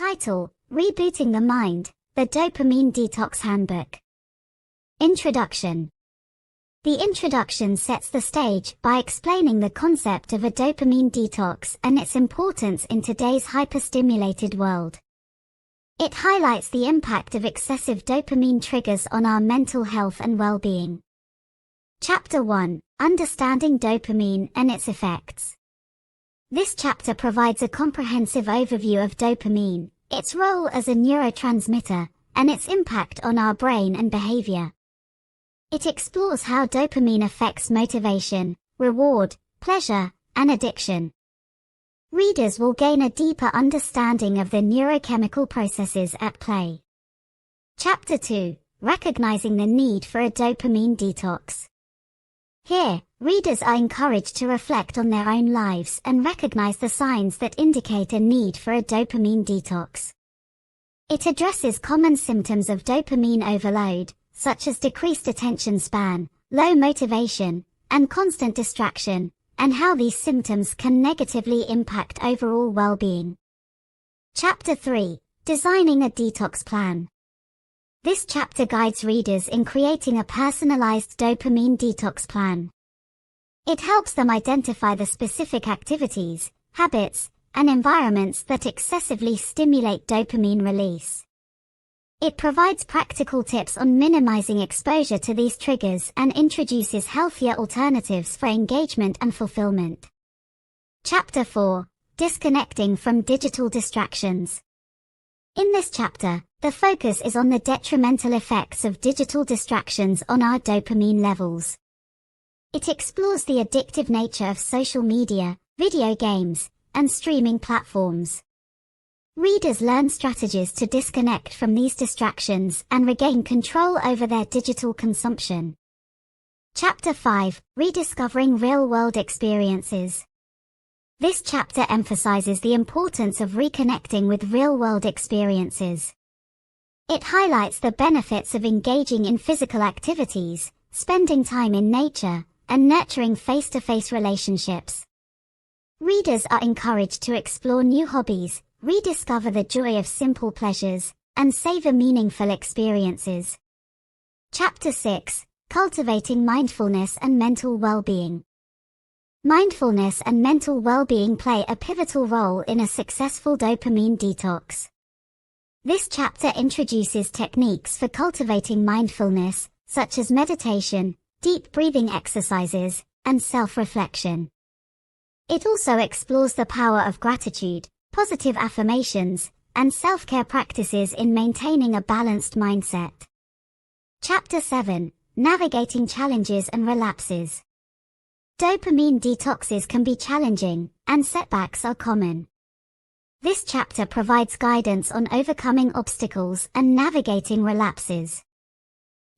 Title: Rebooting the Mind, the Dopamine Detox Handbook. Introduction. The introduction sets the stage by explaining the concept of a dopamine detox and its importance in today's hyperstimulated world. It highlights the impact of excessive dopamine triggers on our mental health and well-being. Chapter 1: Understanding Dopamine and its Effects. This chapter provides a comprehensive overview of dopamine, its role as a neurotransmitter, and its impact on our brain and behavior. It explores how dopamine affects motivation, reward, pleasure, and addiction. Readers will gain a deeper understanding of the neurochemical processes at play. Chapter 2: Recognizing the Need for a Dopamine Detox. Here, readers are encouraged to reflect on their own lives and recognize the signs that indicate a need for a dopamine detox. It addresses common symptoms of dopamine overload, such as decreased attention span, low motivation, and constant distraction, and how these symptoms can negatively impact overall well-being. Chapter 3: Designing a Detox Plan. This chapter guides readers in creating a personalized dopamine detox plan. It helps them identify the specific activities, habits, and environments that excessively stimulate dopamine release. It provides practical tips on minimizing exposure to these triggers and introduces healthier alternatives for engagement and fulfillment. Chapter 4: Disconnecting from Digital Distractions. In this chapter, the focus is on the detrimental effects of digital distractions on our dopamine levels. It explores the addictive nature of social media, video games, and streaming platforms. Readers learn strategies to disconnect from these distractions and regain control over their digital consumption. Chapter 5: Rediscovering Real-World Experiences. This chapter emphasizes the importance of reconnecting with real-world experiences. It highlights the benefits of engaging in physical activities, spending time in nature, and nurturing face-to-face relationships. Readers are encouraged to explore new hobbies, rediscover the joy of simple pleasures, and savor meaningful experiences. Chapter 6: Cultivating Mindfulness and Mental Well-Being. Mindfulness and mental well-being play a pivotal role in a successful dopamine detox. This chapter introduces techniques for cultivating mindfulness, such as meditation, deep breathing exercises, and self-reflection. It also explores the power of gratitude, positive affirmations, and self-care practices in maintaining a balanced mindset. Chapter 7: Navigating Challenges and Relapses. Dopamine detoxes can be challenging, and setbacks are common. This chapter provides guidance on overcoming obstacles and navigating relapses.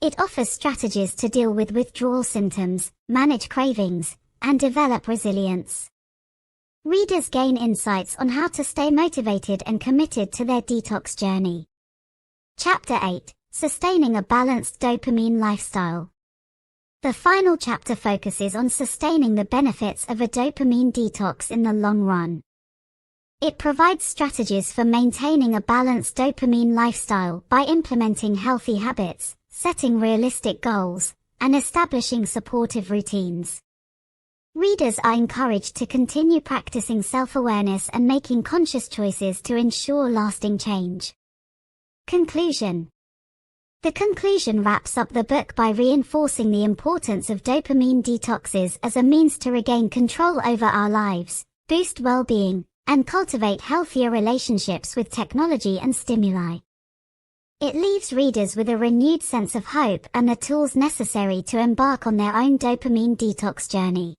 It offers strategies to deal with withdrawal symptoms, manage cravings, and develop resilience. Readers gain insights on how to stay motivated and committed to their detox journey. Chapter 8: Sustaining a Balanced Dopamine Lifestyle. The final chapter focuses on sustaining the benefits of a dopamine detox in the long run. It provides strategies for maintaining a balanced dopamine lifestyle by implementing healthy habits, setting realistic goals, and establishing supportive routines. Readers are encouraged to continue practicing self-awareness and making conscious choices to ensure lasting change. Conclusion. The conclusion wraps up the book by reinforcing the importance of dopamine detoxes as a means to regain control over our lives, boost well-being, and cultivate healthier relationships with technology and stimuli. It leaves readers with a renewed sense of hope and the tools necessary to embark on their own dopamine detox journey.